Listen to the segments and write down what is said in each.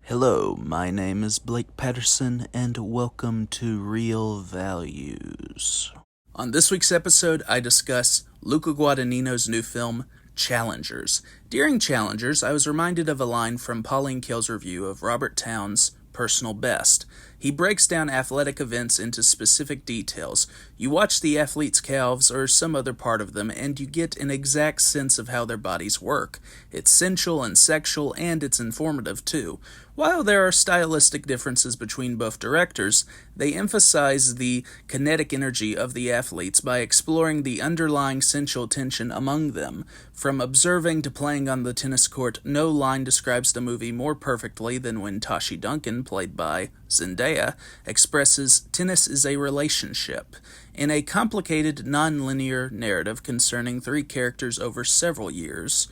Hello, my name is Blake Patterson, and welcome to Real Values. On this week's episode, I discuss Luca Guadagnino's new film, Challengers. During Challengers, I was reminded of a line from Pauline Kael's review of Robert Towne's Personal Best. He breaks down athletic events into specific details. You watch the athlete's calves or some other part of them, and you get an exact sense of how their bodies work. It's sensual and sexual, and it's informative too. While there are stylistic differences between both directors, they emphasize the kinetic energy of the athletes by exploring the underlying sensual tension among them. From observing to playing on the tennis court, no line describes the movie more perfectly than when Tashi Duncan, played by Zendaya, expresses tennis is a relationship. In a complicated, non-linear narrative concerning three characters over several years,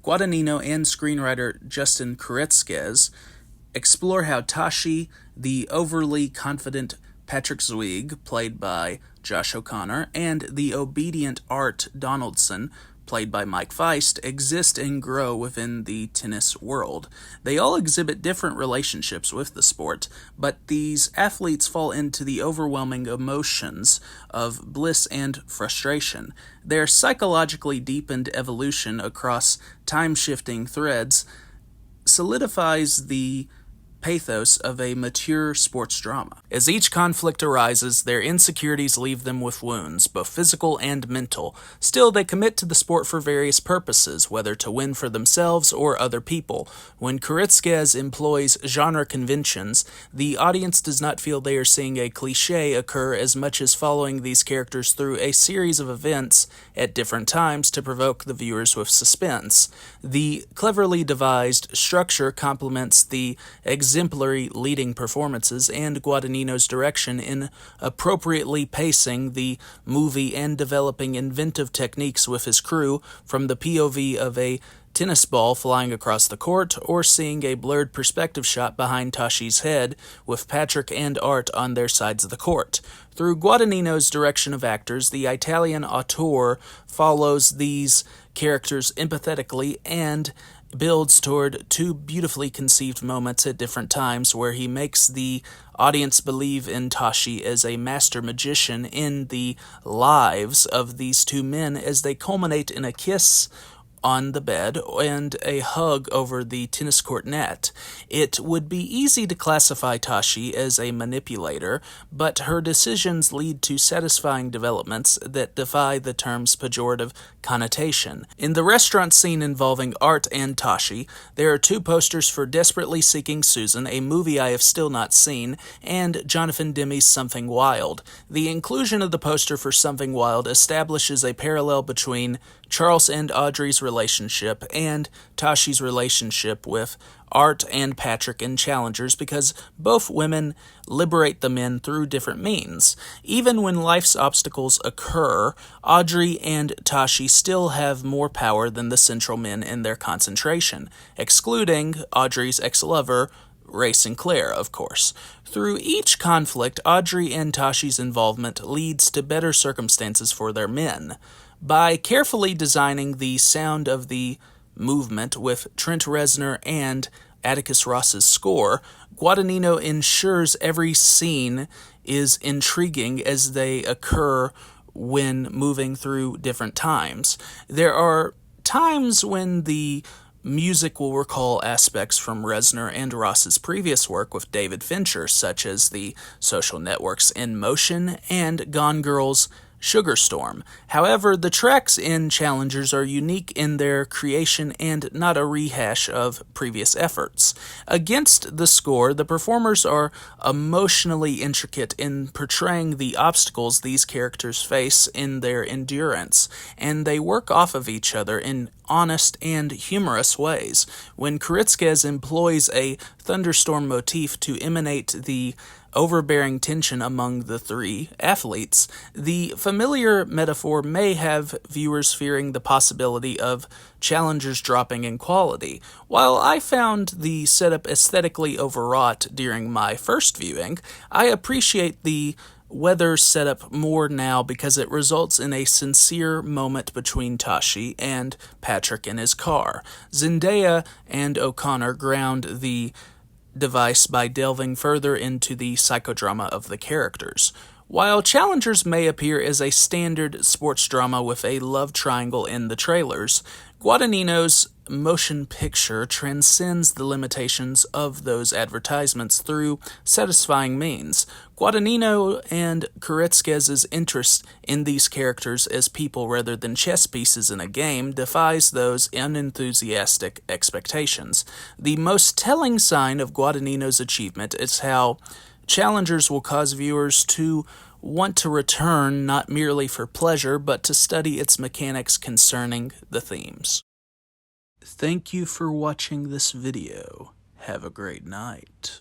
Guadagnino and screenwriter Justin Kurtzkes explore how Tashi, the overly confident Patrick Zwig, played by Josh O'Connor, and the obedient Art Donaldson, played by Mike Feist, exist and grow within the tennis world. They all exhibit different relationships with the sport, but these athletes fall into the overwhelming emotions of bliss and frustration. Their psychologically deepened evolution across time-shifting threads solidifies the pathos of a mature sports drama. As each conflict arises, their insecurities leave them with wounds, both physical and mental. Still, they commit to the sport for various purposes, whether to win for themselves or other people. When Kurtzkes employs genre conventions, the audience does not feel they are seeing a cliché occur as much as following these characters through a series of events at different times to provoke the viewers with suspense. The cleverly devised structure complements the exemplary leading performances and Guadagnino's direction in appropriately pacing the movie and developing inventive techniques with his crew, from the POV of a tennis ball flying across the court, or seeing a blurred perspective shot behind Tashi's head with Patrick and Art on their sides of the court. Through Guadagnino's direction of actors, the Italian auteur follows these characters empathetically and builds toward two beautifully conceived moments at different times where he makes the audience believe in Tashi as a master magician in the lives of these two men as they culminate in a kiss on the bed and a hug over the tennis court net. It would be easy to classify Tashi as a manipulator, but her decisions lead to satisfying developments that defy the term's pejorative connotation. In the restaurant scene involving Art and Tashi, there are two posters for Desperately Seeking Susan, a movie I have still not seen, and Jonathan Demme's Something Wild. The inclusion of the poster for Something Wild establishes a parallel between Charles and Audrey's relationship and Tashi's relationship with Art and Patrick in Challengers, because both women liberate the men through different means. Even when life's obstacles occur, Audrey and Tashi still have more power than the central men in their concentration, excluding Audrey's ex-lover, Ray Sinclair, of course. Through each conflict, Audrey and Tashi's involvement leads to better circumstances for their men. By carefully designing the sound of the movement with Trent Reznor and Atticus Ross's score, Guadagnino ensures every scene is intriguing as they occur when moving through different times. There are times when the music will recall aspects from Reznor and Ross's previous work with David Fincher, such as The Social Network's In Motion and Gone Girl's Sugar Storm. However, the tracks in Challengers are unique in their creation and not a rehash of previous efforts. Against the score, the performers are emotionally intricate in portraying the obstacles these characters face in their endurance, and they work off of each other in honest and humorous ways. When Kurtzkes employs a thunderstorm motif to emanate the overbearing tension among the three athletes, the familiar metaphor may have viewers fearing the possibility of Challengers dropping in quality. While I found the setup aesthetically overwrought during my first viewing, I appreciate the weather setup more now because it results in a sincere moment between Tashi and Patrick in his car. Zendaya and O'Connor ground the device by delving further into the psychodrama of the characters. While Challengers may appear as a standard sports drama with a love triangle in the trailers, Guadagnino's motion picture transcends the limitations of those advertisements through satisfying means. Guadagnino and Kurtz's interest in these characters as people rather than chess pieces in a game defies those unenthusiastic expectations. The most telling sign of Guadagnino's achievement is how Challengers will cause viewers to want to return not merely for pleasure, but to study its mechanics concerning the themes. Thank you for watching this video. Have a great night.